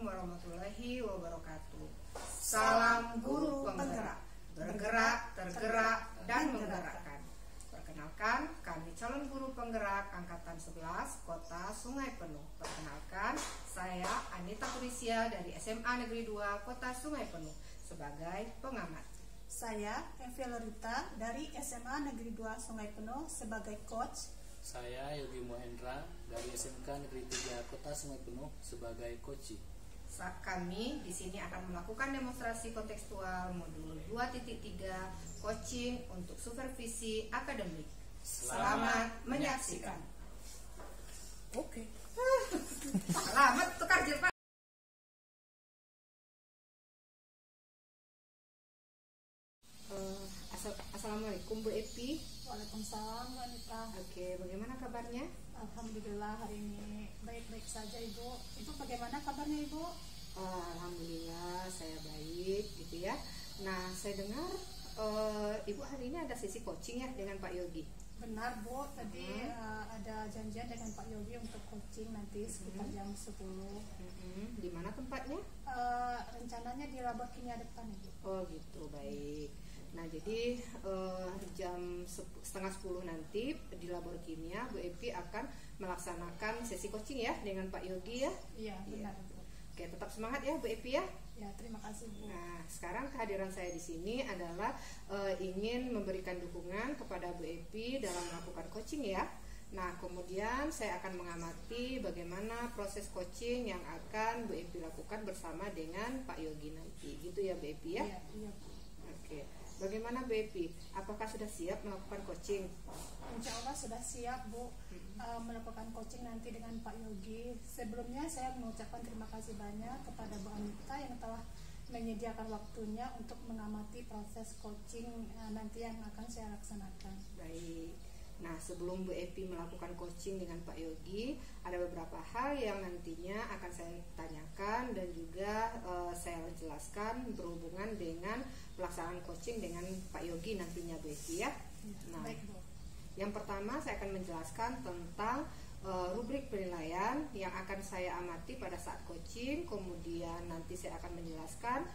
warahmatullahi wabarakatuh. Salam guru penggerak, bergerak, tergerak, dan menggerakkan. Perkenalkan, kami calon guru penggerak Angkatan 11 Kota Sungai Penuh. Perkenalkan, saya Anita Kurisia dari SMA Negeri 2 Kota Sungai Penuh sebagai pengamat. Saya Evi Lorita dari SMA Negeri 2 Sungai Penuh sebagai coach. Saya Yogi Mohendra dari SMK Negeri 3 Kota Sungai Penuh sebagai coach. Kami di sini akan melakukan demonstrasi kontekstual modul 2.3 coaching untuk supervisi akademik. Selamat menyaksikan. Oke. Selamat tukar jilbab. Assalamualaikum Bu Epi. Waalaikumsalam wanita. Oke, bagaimana kabarnya? Alhamdulillah hari ini baik-baik saja Ibu. Ibu bagaimana kabarnya Ibu? Alhamdulillah saya baik gitu ya. Nah saya dengar Ibu hari ini ada sesi coaching ya dengan Pak Yogi. Benar Bu, tadi ada janjian dengan Pak Yogi untuk coaching nanti sekitar jam 10. Di mana tempatnya? Rencananya di Labor Kimia depan Ibu. Oh gitu, baik. Nah jadi jam setengah 10 nanti di Labor Kimia Bu Epi akan melaksanakan sesi coaching ya dengan Pak Yogi ya. Iya benar Bu. Oke, tetap semangat ya Bu Epi ya. Ya, terima kasih Bu. Nah, sekarang kehadiran saya di sini adalah ingin memberikan dukungan kepada Bu Epi dalam melakukan coaching ya. Nah, kemudian saya akan mengamati bagaimana proses coaching yang akan Bu Epi lakukan bersama dengan Pak Yogi nanti. Gitu ya Bu Epi ya? Iya Bu. Oke. Bagaimana Bu Epi? Apakah sudah siap melakukan coaching? Insya Allah sudah siap Bu melakukan coaching nanti dengan Pak Yogi. Sebelumnya saya mengucapkan terima kasih banyak kepada Bu Anita yang telah menyediakan waktunya untuk mengamati proses coaching nanti yang akan saya laksanakan. Baik. Nah, sebelum Bu Epi melakukan coaching dengan Pak Yogi, ada beberapa hal yang nantinya akan saya tanyakan dan juga saya jelaskan berhubungan dengan pelaksanaan coaching dengan Pak Yogi nantinya Bu Epi ya. Nah, baik Bu. Yang pertama saya akan menjelaskan tentang rubrik penilaian yang akan saya amati pada saat coaching. Kemudian nanti saya akan menjelaskan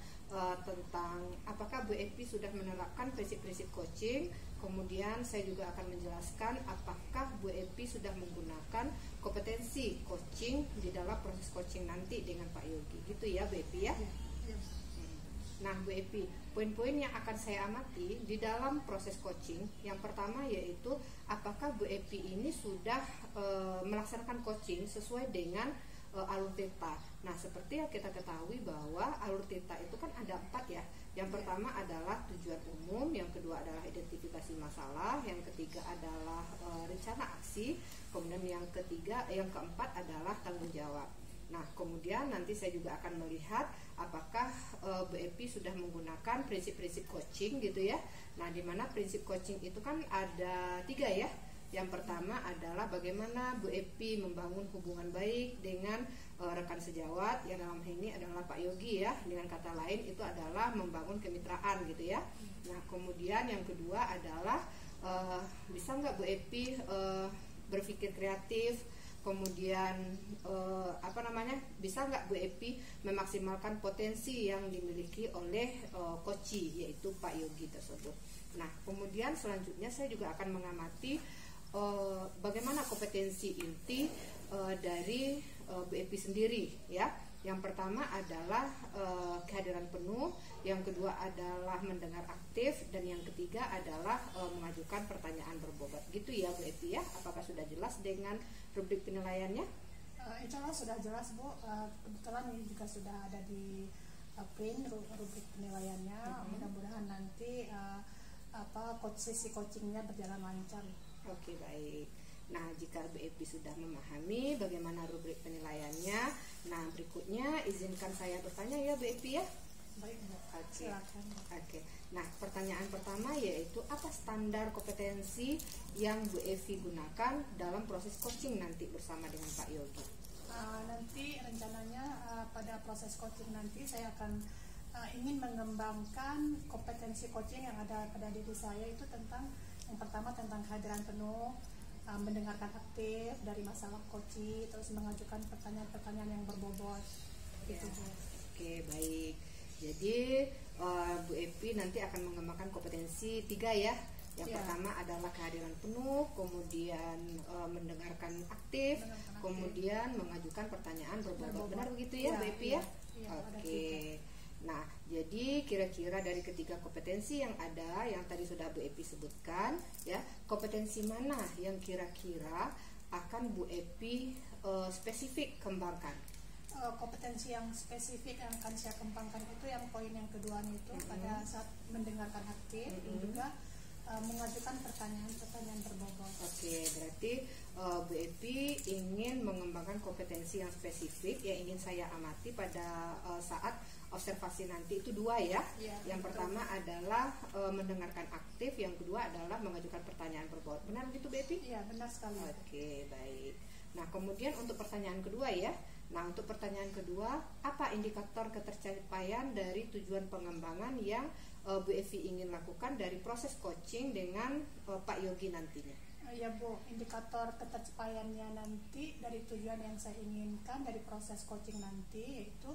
tentang apakah Bu Epi sudah menerapkan prinsip-prinsip coaching. Kemudian saya juga akan menjelaskan apakah Bu Epi sudah menggunakan kompetensi coaching di dalam proses coaching nanti dengan Pak Yogi. Gitu ya Bu Epi ya. Nah Bu Epi, poin-poin yang akan saya amati di dalam proses coaching, yang pertama yaitu apakah Bu Epi ini sudah melaksanakan coaching sesuai dengan alur theta. Nah, seperti yang kita ketahui bahwa alur theta itu kan ada 4 ya. Yang pertama adalah tujuan umum, yang kedua adalah identifikasi masalah, yang ketiga adalah rencana aksi, kemudian yang keempat adalah tanggung jawab. Nah, kemudian nanti saya juga akan melihat apakah Bu Epi sudah menggunakan prinsip-prinsip coaching gitu ya. Nah, di mana prinsip coaching itu kan ada 3 ya. Yang pertama adalah bagaimana Bu Epi membangun hubungan baik dengan rekan sejawat, yang dalam hal ini adalah Pak Yogi ya. Dengan kata lain itu adalah membangun kemitraan gitu ya. Nah, kemudian yang kedua adalah bisa nggak Bu Epi berpikir kreatif. Kemudian bisa nggak Bu Epi memaksimalkan potensi yang dimiliki oleh coachi yaitu Pak Yogi tersebut. Nah, kemudian selanjutnya saya juga akan mengamati bagaimana kompetensi inti dari Bu Epi sendiri ya. Yang pertama adalah kehadiran penuh, yang kedua adalah mendengar aktif, dan yang ketiga adalah mengajukan pertanyaan berbobot. Gitu ya Bu Epi ya. Apakah sudah jelas dengan rubrik penilaiannya? Insya Allah sudah jelas Bu. Kebetulan ini juga sudah ada di print rubrik penilaiannya. Mudah-mudahan nanti sesi coachingnya berjalan lancar. Oke, baik. Nah, jika Bu Epi sudah memahami bagaimana rubrik penilaiannya, nah berikutnya izinkan saya bertanya ya Bu Epi ya. Baik Bu, silakan. Oke. Nah, pertanyaan pertama yaitu apa standar kompetensi yang Bu Epi gunakan dalam proses coaching nanti bersama dengan Pak Yogi? Nanti rencananya pada proses coaching nanti saya akan ingin mengembangkan kompetensi coaching yang ada pada diri saya itu tentang yang pertama tentang kehadiran penuh, mendengarkan aktif dari masalah coaching, terus mengajukan pertanyaan-pertanyaan yang berbobot. gitu Ya. Bu. Oke, baik. Jadi Bu Epi nanti akan mengembangkan kompetensi 3 ya. Yang Ya. pertama adalah kehadiran penuh, kemudian mendengarkan aktif, Mendengarkan aktif. kemudian mengajukan pertanyaan berbobot. Berbobot. Benar begitu ya, Ya, Bu Epi ya? iya, ada Oke. Nah, jadi kira-kira dari ketiga kompetensi yang ada, yang tadi sudah Bu Epi sebutkan, ya, kompetensi mana yang kira-kira akan Bu Epi spesifik kembangkan? Kompetensi yang spesifik yang akan saya kembangkan itu yang poin yang kedua itu pada saat mendengarkan aktif dan juga mengajukan pertanyaan-pertanyaan berbobot. Oke, berarti Bu Epi ingin mengembangkan kompetensi yang spesifik yang ingin saya amati pada saat observasi nanti itu 2 ya. Ya, Yang betul. pertama adalah mendengarkan aktif, yang kedua adalah mengajukan pertanyaan berbobot. Benar begitu Bu Epi? Iya, benar sekali. Oke, baik. Nah, kemudian untuk pertanyaan kedua ya. Nah, untuk pertanyaan kedua, apa indikator ketercapaian dari tujuan pengembangan yang Bu Evi ingin lakukan dari proses coaching dengan Pak Yogi nantinya? Ya Bu, indikator ketercapaiannya nanti dari tujuan yang saya inginkan dari proses coaching nanti yaitu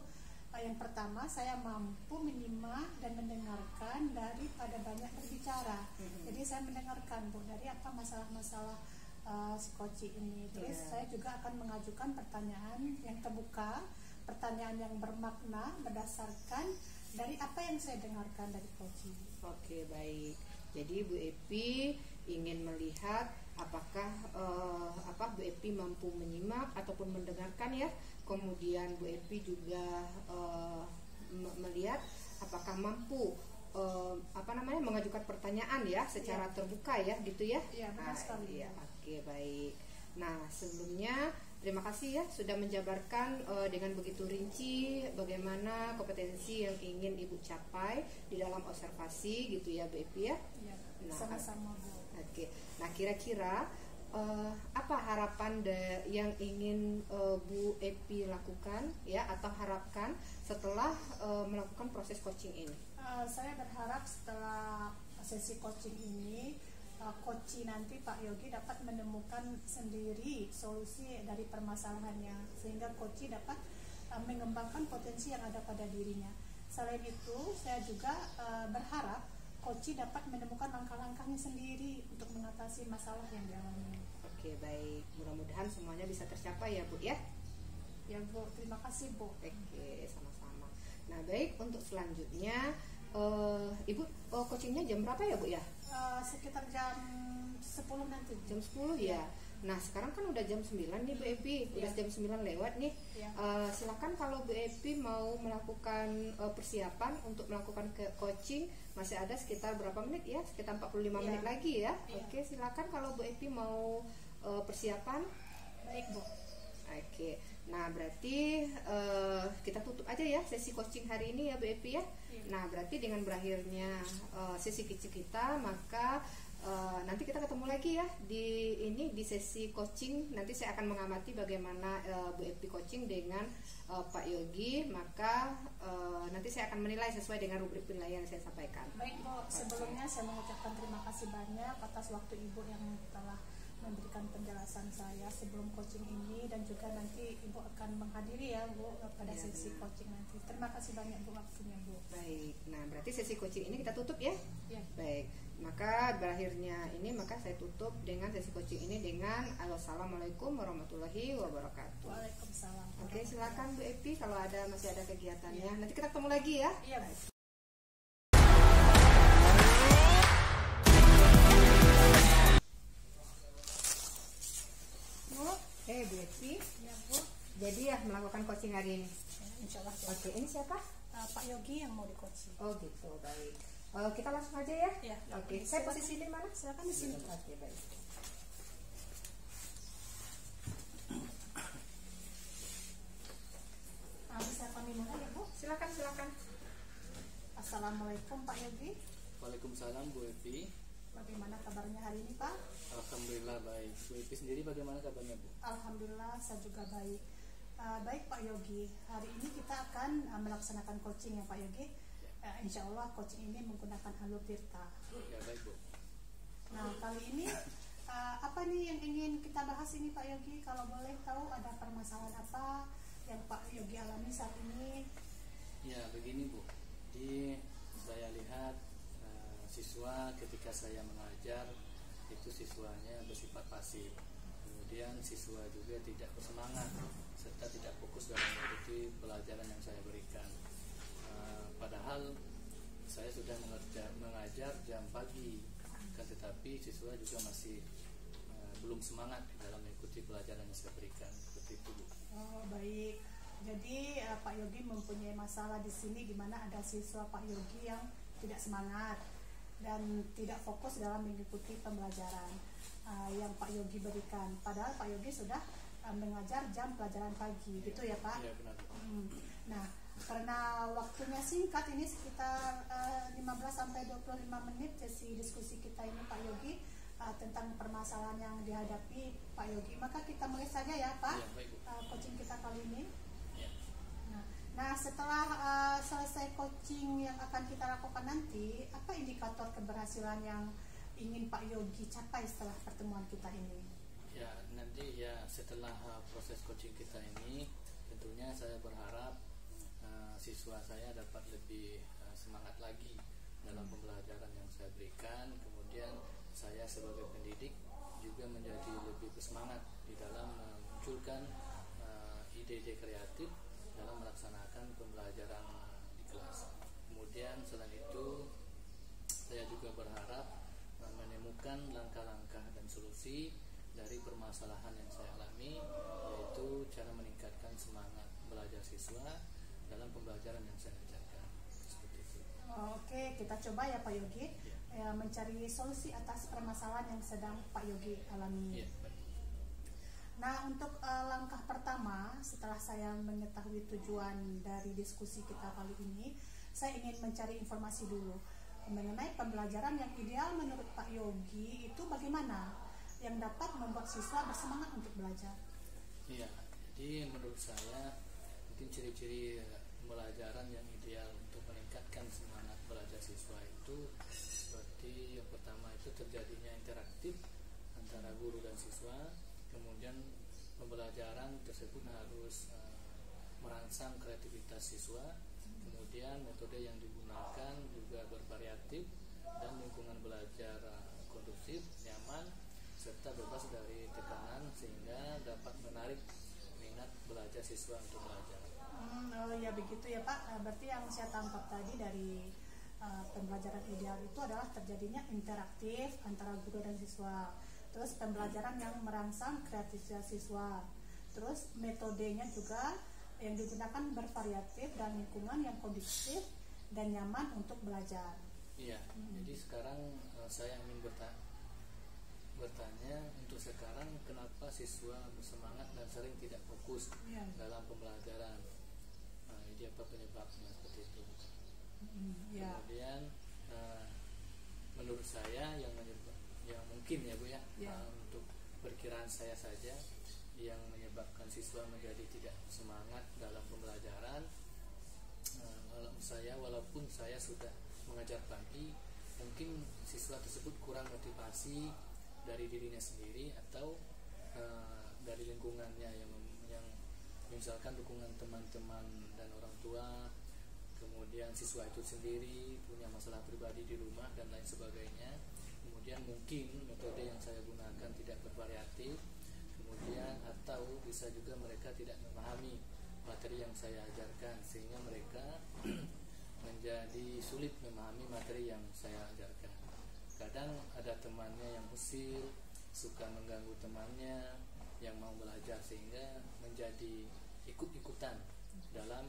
yang pertama saya mampu menyimak dan mendengarkan daripada banyak berbicara. Jadi saya mendengarkan Bu dari apa masalah-masalah si coaching ini. Terus Yeah. saya juga akan mengajukan pertanyaan yang terbuka, pertanyaan yang bermakna berdasarkan dari apa yang saya dengarkan dari coaching. Oke, baik. Jadi Bu Epi ingin melihat apakah Bu Epi mampu menyimak ataupun mendengarkan ya. Kemudian Bu Epi juga melihat apakah mampu mengajukan pertanyaan ya secara terbuka ya, gitu ya. Iya, benar sekali. Iya, oke, baik. Nah, sebelumnya terima kasih ya sudah menjabarkan dengan begitu rinci bagaimana kompetensi yang ingin Ibu capai di dalam observasi gitu ya, Bu Epi ya. Iya, Nah, sama-sama Bu. Oke. Nah, kira-kira apa harapan yang ingin Bu Epi lakukan ya atau harapkan setelah melakukan proses coaching ini? Saya berharap setelah sesi coaching ini coach nanti Pak Yogi dapat menemukan sendiri solusi dari permasalahannya sehingga coach dapat mengembangkan potensi yang ada pada dirinya. Selain itu, saya juga berharap coach dapat menemukan langkah-langkahnya sendiri untuk mengatasi masalah yang dialami. Oke, baik. Mudah-mudahan semuanya bisa tercapai ya, Bu ya. Ya Bu, terima kasih Bu. Oke, sama-sama. Nah, baik, untuk selanjutnya Ibu coachingnya jam berapa ya, Bu ya? Sekitar jam 10 nanti. Jam 10 ya. Nah, sekarang kan udah jam 9 nih Bu Epi, udah jam 9 lewat nih. Ya. Silakan kalau Bu Epi mau melakukan persiapan untuk melakukan coaching, masih ada sekitar berapa menit ya? Sekitar 45 menit lagi ya. Ya. Oke, silakan kalau Bu Epi mau persiapan. Baik Bu. Oke. Nah, berarti kita tutup aja ya sesi coaching hari ini ya Bu Epi ya. Nah, berarti dengan berakhirnya sesi kecil kita, maka nanti kita ketemu lagi ya di sesi coaching. Nanti saya akan mengamati bagaimana Bu Epi coaching dengan Pak Yogi. Maka nanti saya akan menilai sesuai dengan rubrik penilaian yang saya sampaikan. Baik Bu, sebelumnya saya mengucapkan terima kasih banyak atas waktu Ibu yang telah memberikan penjelasan saya sebelum coaching ini dan juga nanti Ibu akan menghadiri ya Bu pada Ya, sesi benar. coaching nanti. Terima kasih banyak Bu waktunya Bu. Baik. Nah, berarti sesi coaching ini kita tutup ya. Ya. Baik, maka berakhirnya ini maka saya tutup dengan sesi coaching ini dengan Assalamualaikum warahmatullahi wabarakatuh. Waalaikumsalam. Oke, silakan Bu Epi kalau masih ada kegiatannya. Nanti kita ketemu lagi ya. Iya Bu. Bu Epi, Ya Bu. jadi ya melakukan coaching hari ini. Ya, insya Allah. Bu. Oke, ini siapa? Pak Yogi yang mau di coaching. Oh gitu, baik. Kita langsung aja ya. Ya. Oke, saya posisi di mana? Silakan di sini. Oke, baik. Bisa kami mulai ya Bu. Silakan. Assalamualaikum Pak Yogi. Waalaikumsalam Bu Evi. Bagaimana kabarnya hari ini Pak? Alhamdulillah baik. Bu Evi sendiri bagaimana kabarnya Bu? Alhamdulillah saya juga baik. Baik Pak Yogi, hari ini kita akan melaksanakan coaching ya Pak Yogi. Insya Allah coaching ini menggunakan Halo Tirta. Ya baik Bu. Nah kali ini apa nih yang ingin kita bahas ini Pak Yogi? Kalau boleh tahu ada permasalahan apa yang Pak Yogi alami saat ini? Ya begini Bu, jadi saya lihat siswa ketika saya mengajar itu siswanya bersifat pasif, kemudian siswa juga tidak bersemangat serta tidak fokus dalam mengikuti pelajaran yang saya berikan. Padahal saya sudah mengajar jam pagi, kan tetapi siswa juga masih belum semangat dalam mengikuti pelajaran yang saya berikan, seperti itu Bu. Oh baik, jadi Pak Yogi mempunyai masalah di sini, di mana ada siswa Pak Yogi yang tidak semangat dan tidak fokus dalam mengikuti pembelajaran yang Pak Yogi berikan. Padahal Pak Yogi sudah mengajar jam pelajaran pagi, gitu ya Pak? Iya benar. Nah, karena waktunya singkat, ini sekitar 15 sampai 25 menit sesi diskusi kita ini Pak Yogi tentang permasalahan yang dihadapi Pak Yogi. Maka kita mulai saja ya Pak, Ya, baik, Bu. coaching kita kali ini. Ya. Nah, setelah selesai coaching yang akan kita lakukan nanti, apa indikator keberhasilan yang ingin Pak Yogi capai setelah pertemuan kita ini? Ya, nanti ya setelah proses coaching kita ini, tentunya saya berharap siswa saya dapat lebih semangat lagi dalam pembelajaran yang saya berikan. Kemudian saya sebagai pendidik juga menjadi lebih bersemangat di dalam memunculkan ide-ide kreatif dalam melaksanakan pembelajaran di kelas. Kemudian selain itu saya juga berharap menemukan langkah-langkah dan solusi dari permasalahan yang saya alami, yaitu cara meningkatkan semangat belajar siswa dalam pembelajaran yang saya ajarkan, seperti itu. Oke, kita coba ya Pak Yogi mencari solusi atas permasalahan yang sedang Pak Yogi alami. Ya, baik. Nah, untuk langkah pertama setelah saya mengetahui tujuan dari diskusi kita kali ini, saya ingin mencari informasi dulu mengenai pembelajaran yang ideal menurut Pak Yogi itu bagaimana yang dapat membuat siswa bersemangat untuk belajar. Iya, jadi menurut saya mungkin ciri-ciri pembelajaran yang ideal untuk meningkatkan semangat belajar siswa itu seperti yang pertama itu terjadinya interaktif antara guru dan siswa. Kemudian pembelajaran tersebut harus merangsang kreativitas siswa. Kemudian metode yang digunakan juga bervariatif dan lingkungan belajar kondusif, nyaman, serta bebas dari tekanan sehingga dapat menarik minat belajar siswa untuk belajar. Oh ya begitu ya Pak. Berarti yang saya tangkap tadi dari pembelajaran ideal itu adalah terjadinya interaktif antara guru dan siswa. Terus pembelajaran yang merangsang kreativitas siswa. Terus metodenya juga yang digunakan bervariatif dan lingkungan yang kondusif dan nyaman untuk belajar. Iya, jadi sekarang saya ingin bertanya untuk sekarang kenapa siswa bersemangat dan sering tidak fokus dalam pembelajaran. Ini apa penyebabnya seperti itu? Kemudian menurut saya yang mungkin ya Bu ya, untuk perkiraan saya saja yang menyebabkan siswa menjadi tidak semangat dalam pembelajaran, walaupun saya sudah mengajar pagi, mungkin siswa tersebut kurang motivasi dari dirinya sendiri atau dari lingkungannya yang misalkan dukungan teman-teman dan orang tua, kemudian siswa itu sendiri punya masalah pribadi di rumah dan lain sebagainya. Kemudian mungkin metode yang saya gunakan tidak bervariatif, kemudian atau bisa juga mereka tidak memahami materi yang saya ajarkan sehingga mereka menjadi sulit memahami materi yang saya ajarkan. Kadang ada temannya yang usil, suka mengganggu temannya yang mau belajar sehingga menjadi ikut-ikutan dalam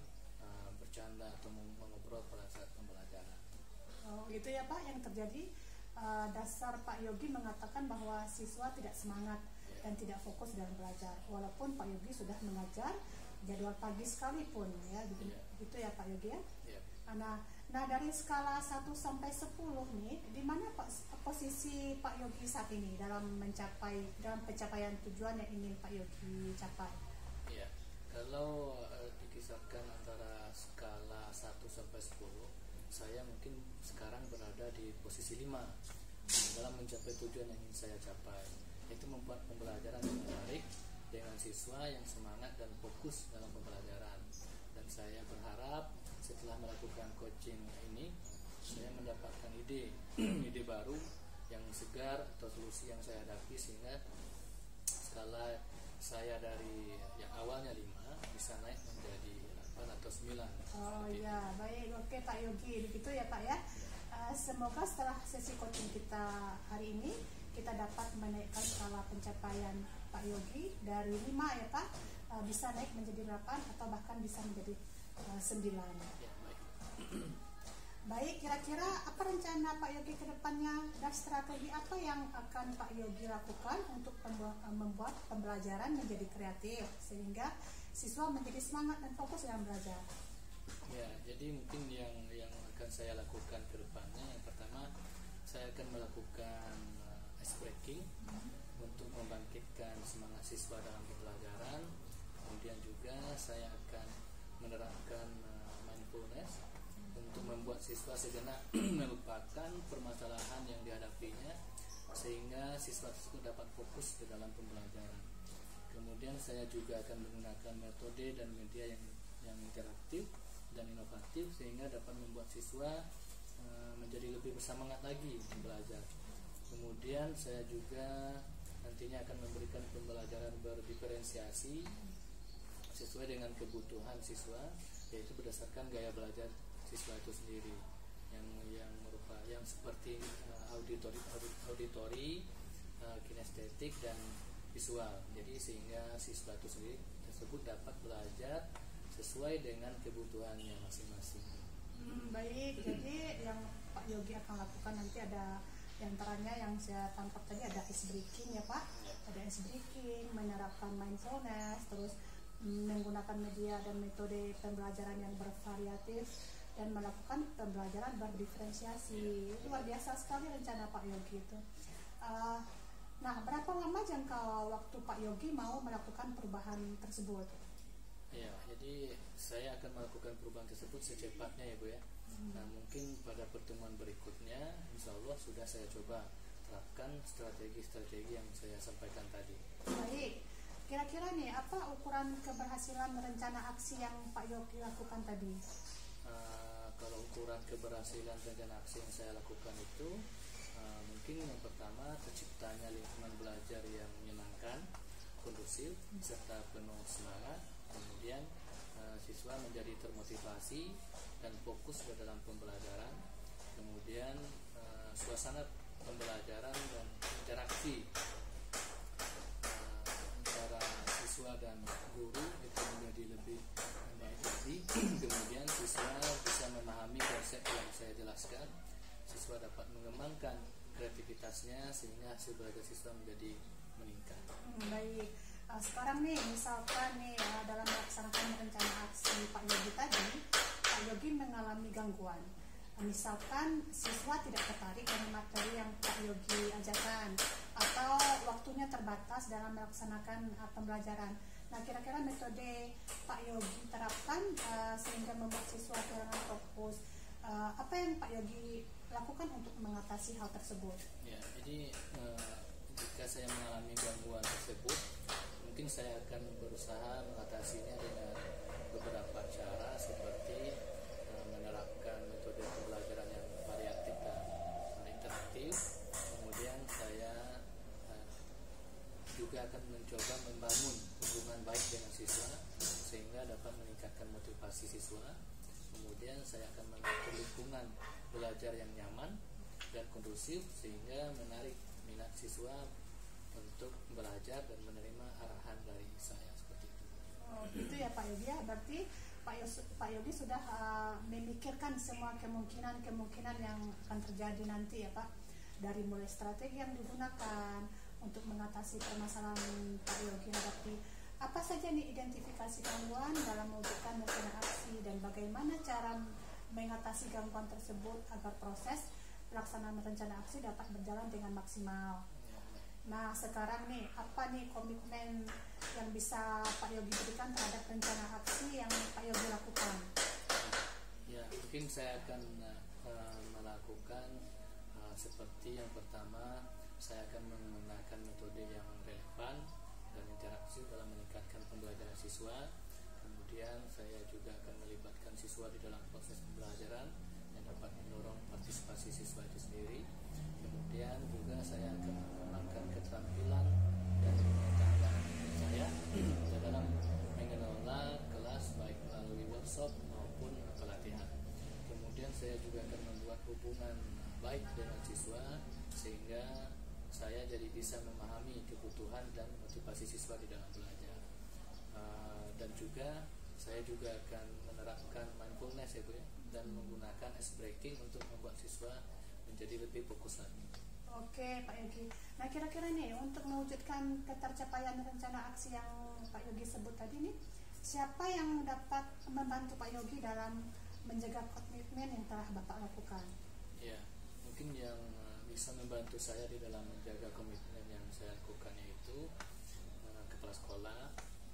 bercanda atau mengobrol pada saat pembelajaran. Oh gitu ya Pak yang terjadi. Dasar Pak Yogi mengatakan bahwa siswa tidak semangat dan tidak fokus dalam belajar walaupun Pak Yogi sudah mengajar jadwal pagi sekalipun ya gitu ya Pak Yogi ya. Nah dari skala 1 sampai 10 nih, di mana posisi Pak Yogi saat ini dalam pencapaian tujuan yang ingin Pak Yogi capai? Iya, kalau dikisarkan antara skala 1 sampai 10, saya mungkin sekarang berada di posisi 5 dalam mencapai tujuan yang ingin saya capai, yaitu membuat pembelajaran yang menarik dengan siswa yang semangat dan fokus dalam pembelajaran. saya berharap setelah melakukan coaching ini saya mendapatkan ide ide baru yang segar atau solusi yang saya hadapi, sehingga skala saya dari yang awalnya 5 bisa naik menjadi 8 atau 9. Oh ya, baik. Oke Pak Yogi, begitu ya Pak ya. Semoga setelah sesi coaching kita hari ini kita dapat menaikkan skala pencapaian Pak Yogi dari 5 ya Pak, bisa naik menjadi 8 atau bahkan bisa menjadi 9. Ya, baik. Baik, kira-kira apa rencana Pak Yogi ke depannya dan strategi apa yang akan Pak Yogi lakukan untuk membuat pembelajaran menjadi kreatif sehingga siswa menjadi semangat dan fokus dalam belajar? Ya, jadi mungkin yang akan saya lakukan ke depannya, yang pertama saya akan melakukan ice breaking untuk membangkitkan semangat siswa dalam pembelajaran. Kemudian juga saya akan menerapkan mindfulness untuk membuat siswa sejenak melupakan permasalahan yang dihadapinya sehingga siswa tersebut dapat fokus ke dalam pembelajaran. Kemudian saya juga akan menggunakan metode dan media yang interaktif dan inovatif sehingga dapat membuat siswa menjadi lebih bersemangat lagi belajar. Kemudian saya juga nantinya akan memberikan pembelajaran berdiferensiasi sesuai dengan kebutuhan siswa, yaitu berdasarkan gaya belajar siswa itu sendiri yang seperti auditori, kinestetik dan visual. Jadi sehingga siswa itu sendiri tersebut dapat belajar sesuai dengan kebutuhannya masing-masing. Baik, jadi yang Pak Yogi akan lakukan nanti ada yang antaranya yang saya tangkap tadi ada ice breaking ya Pak, ada ice breaking, menerapkan mindfulness, terus menggunakan media dan metode pembelajaran yang bervariatif dan melakukan pembelajaran berdiferensiasi. Luar biasa sekali rencana Pak Yogi itu. Nah, berapa lama jangka waktu Pak Yogi mau melakukan perubahan tersebut? Ya, jadi saya akan melakukan perubahan tersebut secepatnya ya Bu ya. Nah, mungkin pada pertemuan berikutnya insya Allah sudah saya coba terapkan strategi-strategi yang saya sampaikan tadi. Baik, kira-kira nih apa ukuran keberhasilan rencana aksi yang Pak Yogi lakukan tadi? Kalau ukuran keberhasilan rencana aksi yang saya lakukan itu mungkin yang pertama terciptanya lingkungan belajar yang menyenangkan, kondusif, serta penuh semangat. Kemudian siswa menjadi termotivasi dan fokus ke dalam pembelajaran. Kemudian suasana pembelajaran dan interaksi antara siswa dan guru itu menjadi lebih baik lagi. Kemudian siswa bisa memahami konsep yang saya jelaskan. Siswa dapat mengembangkan kreativitasnya sehingga hasil belajar siswa menjadi meningkat. Baik. Sekarang nih misalkan nih dalam melaksanakan rencana aksi Pak Yogi tadi, Pak Yogi mengalami gangguan. Misalkan siswa tidak tertarik dengan materi yang Pak Yogi ajarkan atau waktunya terbatas dalam melaksanakan pembelajaran. Nah, kira-kira metode Pak Yogi terapkan sehingga membuat siswa kehilangan fokus. Apa yang Pak Yogi lakukan untuk mengatasi hal tersebut? Ya, jadi jika saya mengalami gangguan tersebut, mungkin saya akan berusaha mengatasinya dengan beberapa cara seperti menerapkan metode pembelajaran yang variatif dan interaktif. Kemudian saya juga akan mencoba membangun hubungan baik dengan siswa sehingga dapat meningkatkan motivasi siswa. Kemudian saya akan mengatur lingkungan belajar yang nyaman dan kondusif sehingga menarik minat siswa untuk belajar dan menerima arahan dari saya seperti itu. Oh, itu ya Pak Yogi ya. Berarti Pak Yogi sudah memikirkan semua kemungkinan yang akan terjadi nanti ya Pak. Dari mulai strategi yang digunakan untuk mengatasi permasalahan Pak Yogi hadapi. Apa saja nih identifikasi gangguan dalam mewujudkan rencana aksi dan bagaimana cara mengatasi gangguan tersebut agar proses pelaksanaan rencana aksi dapat berjalan dengan maksimal. Nah, sekarang nih, apa nih komitmen yang bisa Pak Yogi berikan terhadap rencana aksi yang Pak Yogi lakukan? Ya, mungkin saya akan melakukan seperti yang pertama, saya akan menggunakan metode yang relevan dan interaktif dalam meningkatkan pembelajaran siswa. Kemudian saya juga akan melibatkan siswa di dalam proses pembelajaran yang dapat mendorong partisipasi siswa itu sendiri. Kemudian juga saya akan mengembangkan keterampilan dan pengetahuan saya dalam mengelola kelas baik melalui workshop maupun pelatihan. Kemudian saya juga akan membuat hubungan baik dengan siswa sehingga saya jadi bisa memahami kebutuhan dan motivasi siswa di dalam belajar. Dan juga saya juga akan menerapkan mindfulness ya Bu ya, dan menggunakan ice breaking untuk membuat siswa menjadi lebih fokus lagi. Oke Pak Yogi. Nah kira-kira nih untuk mewujudkan ketercapaian rencana aksi yang Pak Yogi sebut tadi nih, siapa yang dapat membantu Pak Yogi dalam menjaga komitmen yang telah Bapak lakukan? Ya, mungkin yang bisa membantu saya di dalam menjaga komitmen yang saya lakukan yaitu kepala sekolah,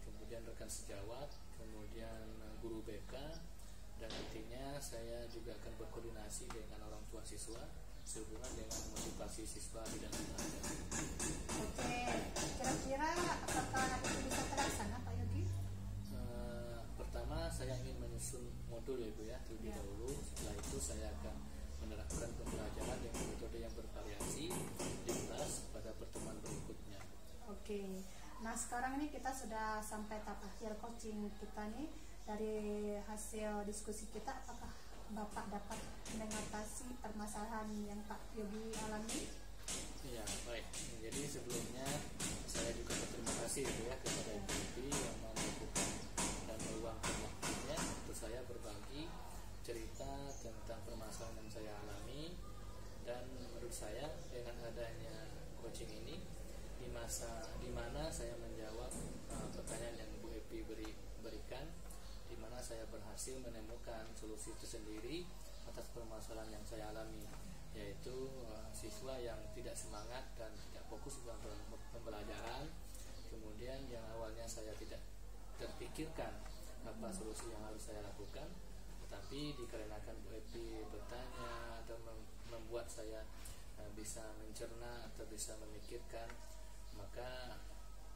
kemudian rekan sejawat, kemudian guru BK, dan nantinya saya juga akan berkoordinasi dengan orang tua siswa sehubungan dengan motivasi siswa di dalam belajar. Oke, kira-kira apakah itu bisa terlaksana Pak Yogi? Pertama saya ingin menyusun modul ya Bu ya terlebih dahulu. Setelah itu saya akan menerapkan pembelajaran dengan metode yang bervariasi di kelas pada pertemuan berikutnya. Oke, nah sekarang ini kita sudah sampai tahap akhir coaching kita nih. Dari hasil diskusi kita, apakah Bapak dapat mengatasi permasalahan yang Pak Yogi alami? Ya, baik. Jadi sebelumnya saya juga berterima kasih ya kepada Ibu Evi yang mau melakukan dan meluangkan waktunya untuk saya berbagi cerita tentang permasalahan yang saya alami. Dan menurut saya dengan adanya coaching ini di mana saya menjawab pertanyaan yang Bu Evi berikan, di mana saya berhasil menemukan solusi tersendiri atas permasalahan yang saya alami, yaitu siswa yang tidak semangat dan tidak fokus dalam pembelajaran. Kemudian yang awalnya saya tidak terpikirkan apa solusi yang harus saya lakukan, tetapi dikarenakan Bu Evi bertanya dan membuat saya bisa mencerna atau bisa memikirkan, maka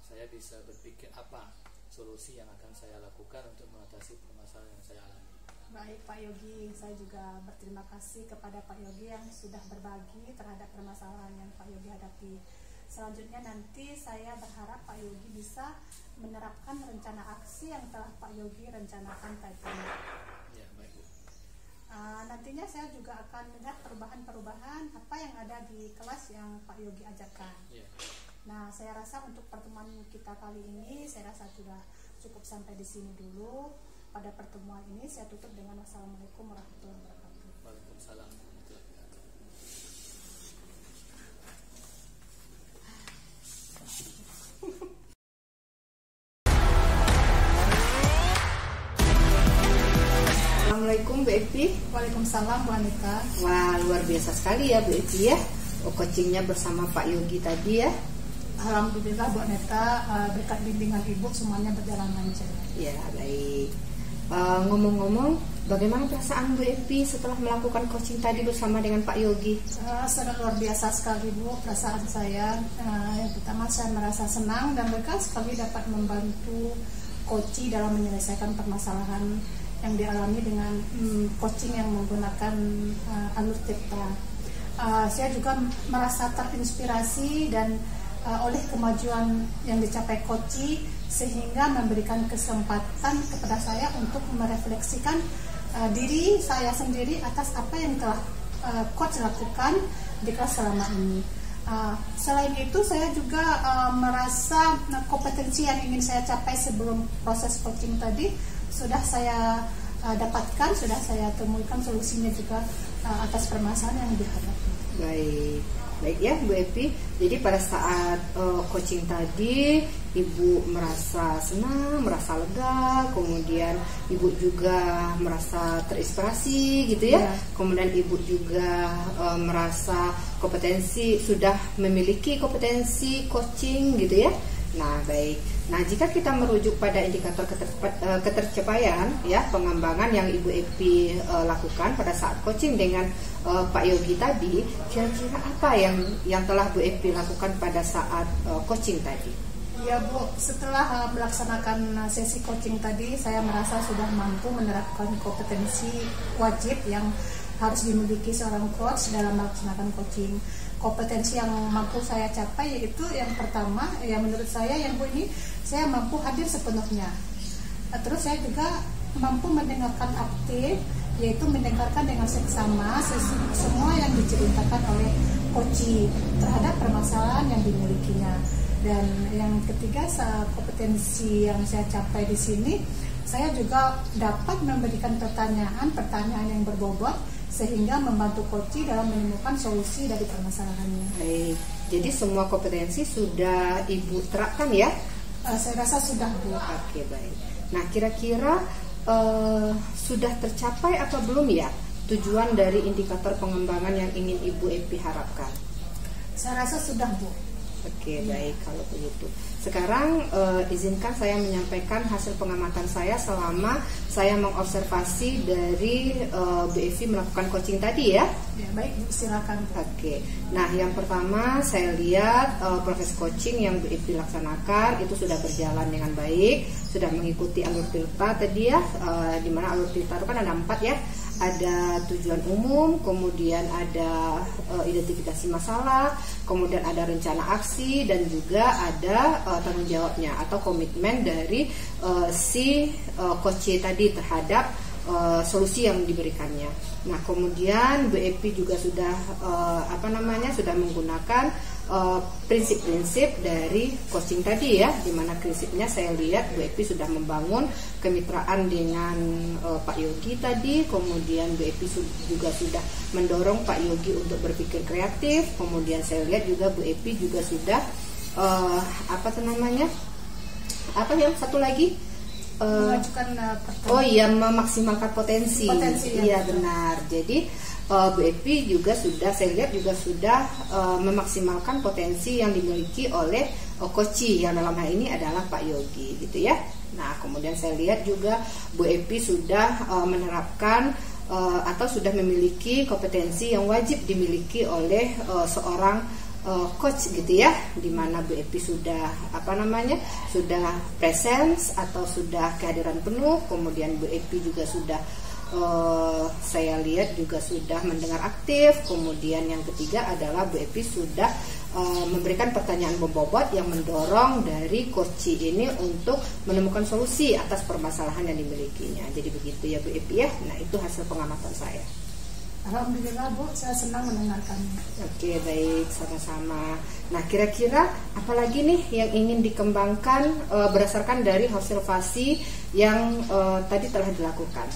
saya bisa berpikir apa solusi yang akan saya lakukan untuk mengatasi permasalahan yang saya alami. Baik Pak Yogi, saya juga berterima kasih kepada Pak Yogi yang sudah berbagi terhadap permasalahan yang Pak Yogi hadapi. Selanjutnya nanti saya berharap Pak Yogi bisa menerapkan rencana aksi yang telah Pak Yogi rencanakan tadi. Ya, baik Bu. Nantinya saya juga akan melihat perubahan-perubahan apa yang ada di kelas yang Pak Yogi ajarkan. Ya. Nah, saya rasa untuk pertemuan kita kali ini, saya rasa sudah cukup sampai di sini dulu. Pada pertemuan ini saya tutup dengan wassalamualaikum warahmatullahi wabarakatuh. Waalaikumsalam. Assalamualaikum Bu Evi. Waalaikumsalam Bu Anita. Wah, luar biasa sekali ya Bu Evi ya. Coachingnya bersama Pak Yogi tadi ya. Alhamdulillah Bu Anita, berkat bimbingan Ibu semuanya berjalan lancar. Ya, baik. Ngomong-ngomong, bagaimana perasaan Bu Evi setelah melakukan coaching tadi bersama dengan Pak Yogi? Sangat luar biasa sekali Bu, perasaan saya. Yang pertama saya merasa senang dan lega sekali dapat membantu coaching dalam menyelesaikan permasalahan yang dialami dengan coaching yang menggunakan alur Tirta. Saya juga merasa terinspirasi dan oleh kemajuan yang dicapai coaching, sehingga memberikan kesempatan kepada saya untuk merefleksikan diri saya sendiri atas apa yang telah coach lakukan di kelas selama ini. Selain itu saya juga merasa kompetensi yang ingin saya capai sebelum proses coaching tadi sudah saya dapatkan, sudah saya temukan solusinya juga atas permasalahan yang dihadapi. Baik ya Bu Evi. Jadi pada saat coaching tadi Ibu merasa senang, merasa lega, kemudian Ibu juga merasa terinspirasi gitu ya. Kemudian Ibu juga merasa sudah memiliki kompetensi coaching gitu ya. Nah, baik. Nah, jika kita merujuk pada indikator ketercapaian ya, pengembangan yang Ibu Evi lakukan pada saat coaching dengan Pak Yogi tadi, kira-kira apa yang telah Bu Evi lakukan pada saat coaching tadi? Ya Bu, setelah melaksanakan sesi coaching tadi, saya merasa sudah mampu menerapkan kompetensi wajib yang harus dimiliki seorang coach dalam melaksanakan coaching. Kompetensi yang mampu saya capai yaitu yang pertama, yang menurut saya yang Bu ini, saya mampu hadir sepenuhnya. Terus saya juga mampu mendengarkan aktif, yaitu mendengarkan dengan seksama semua yang diceritakan oleh coach terhadap permasalahan yang dimilikinya. Dan yang ketiga, kompetensi yang saya capai di sini, saya juga dapat memberikan pertanyaan yang berbobot sehingga membantu coach dalam menemukan solusi dari permasalahannya. Baik, jadi semua kompetensi sudah Ibu terapkan ya? Saya rasa sudah Bu. Oke, baik. Nah, kira-kira sudah tercapai apa belum ya tujuan dari indikator pengembangan yang ingin Ibu Epi harapkan? Saya rasa sudah Bu. Oke, baik kalau begitu. Sekarang izinkan saya menyampaikan hasil pengamatan saya selama saya mengobservasi dari Bu Evi melakukan coaching tadi ya. Ya, baik, silakan. Oke. Nah, yang pertama saya lihat proses coaching yang Bu Evi laksanakan itu sudah berjalan dengan baik, sudah mengikuti alur filter tadi ya, di mana alur filter itu kan ada 4 ya. Ada tujuan umum, kemudian ada identifikasi masalah, kemudian ada rencana aksi, dan juga ada tanggung jawabnya atau komitmen dari si coach tadi terhadap solusi yang diberikannya. Nah, kemudian Bu Epi juga sudah sudah menggunakan prinsip-prinsip dari coaching tadi ya, dimana prinsipnya saya lihat Bu Epi sudah membangun kemitraan dengan Pak Yogi tadi, kemudian Bu Epi juga sudah mendorong Pak Yogi untuk berpikir kreatif, kemudian saya lihat juga Bu Epi juga sudah yang satu lagi mengajukan memaksimalkan potensi iya benar. Jadi Bu Epi juga sudah, saya lihat juga sudah memaksimalkan potensi yang dimiliki oleh coach yang dalam hal ini adalah Pak Yogi gitu ya. Nah, kemudian saya lihat juga Bu Epi sudah menerapkan atau sudah memiliki kompetensi yang wajib dimiliki oleh seorang coach gitu ya, dimana Bu Epi sudah sudah presence atau sudah kehadiran penuh, kemudian Bu Epi juga sudah saya lihat juga sudah mendengar aktif, kemudian yang ketiga adalah Bu Epi sudah memberikan pertanyaan berbobot yang mendorong dari coach ini untuk menemukan solusi atas permasalahan yang dimilikinya. Jadi begitu ya Bu Epi ya. Nah, itu hasil pengamatan saya. Alhamdulillah Bu, saya senang mendengarkannya. Oke, baik, sama-sama. Nah, kira-kira apalagi nih yang ingin dikembangkan berdasarkan dari observasi yang tadi telah dilakukan?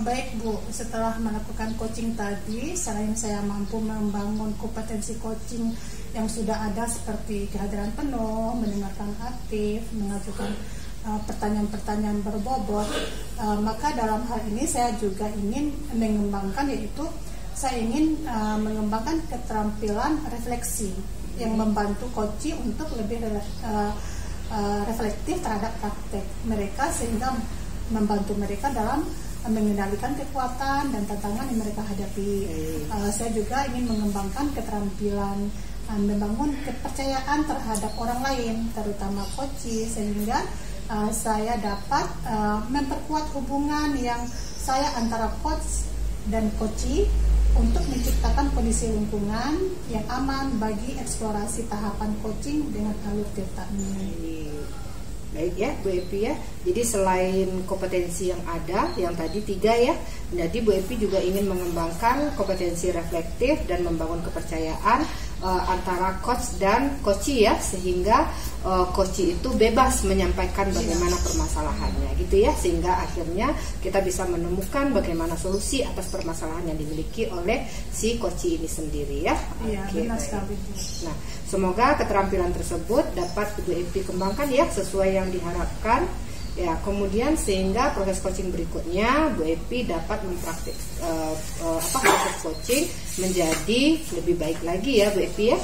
Baik Bu, setelah melakukan coaching tadi, selain saya mampu membangun kompetensi coaching yang sudah ada seperti kehadiran penuh, mendengarkan aktif, mengajukan pertanyaan-pertanyaan berbobot, maka dalam hal ini saya juga ingin mengembangkan, yaitu saya ingin mengembangkan keterampilan refleksi yang membantu coach untuk lebih reflektif terhadap praktek mereka, sehingga membantu mereka dalam mengendalikan kekuatan dan tantangan yang mereka hadapi. Saya juga ingin mengembangkan keterampilan membangun kepercayaan terhadap orang lain, terutama coach, sehingga saya dapat memperkuat hubungan yang saya antara coach dan coach untuk menciptakan kondisi lingkungan yang aman bagi eksplorasi tahapan coaching dengan alur tirta ini. Baik ya Bu Epi ya. Jadi selain kompetensi yang ada, yang tadi 3 ya, jadi Bu Epi juga ingin mengembangkan kompetensi reflektif dan membangun kepercayaan antara coach dan coach ya, sehingga coach itu bebas menyampaikan bagaimana permasalahannya gitu ya, sehingga akhirnya kita bisa menemukan bagaimana solusi atas permasalahan yang dimiliki oleh si coach ini sendiri ya. Iya, benar sekali. Nah, semoga keterampilan tersebut dapat Bu Epi kembangkan ya sesuai yang diharapkan ya, kemudian sehingga proses coaching berikutnya Bu Epi dapat mempraktik proses coaching menjadi lebih baik lagi ya Bu Epi ya.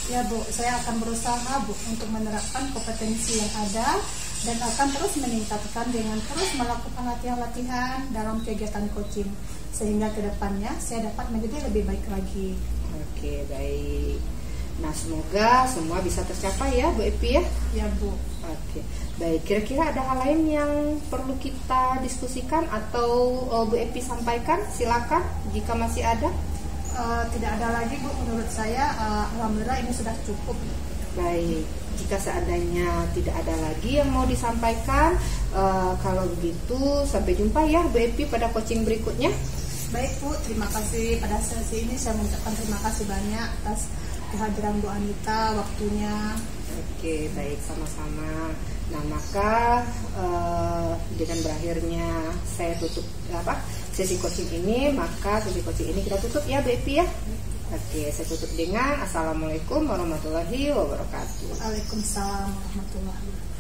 Ya Bu, saya akan berusaha Bu untuk menerapkan kompetensi yang ada dan akan terus meningkatkan dengan terus melakukan latihan-latihan dalam kegiatan coaching, sehingga kedepannya saya dapat menjadi lebih baik lagi. Oke, baik. Nah, semoga semua bisa tercapai ya Bu Epi ya. Ya Bu. Oke, baik. Kira-kira ada hal lain yang perlu kita diskusikan atau Bu Epi sampaikan? Silakan jika masih ada. Tidak ada lagi Bu, menurut saya alhamdulillah ini sudah cukup. Baik, jika seandainya tidak ada lagi yang mau disampaikan, kalau begitu sampai jumpa ya Bu Epi pada coaching berikutnya. Baik Bu, terima kasih pada sesi ini. Saya mengucapkan terima kasih banyak atas kehadiran Bu Anita, waktunya. Oke, baik, sama-sama. Nah, maka dengan berakhirnya saya tutup sesi coaching ini, maka sesi coaching ini kita tutup ya Bu Epi ya. Oke, saya tutup dengan Assalamualaikum warahmatullahi wabarakatuh. Waalaikumsalam warahmatullahi wabarakatuh.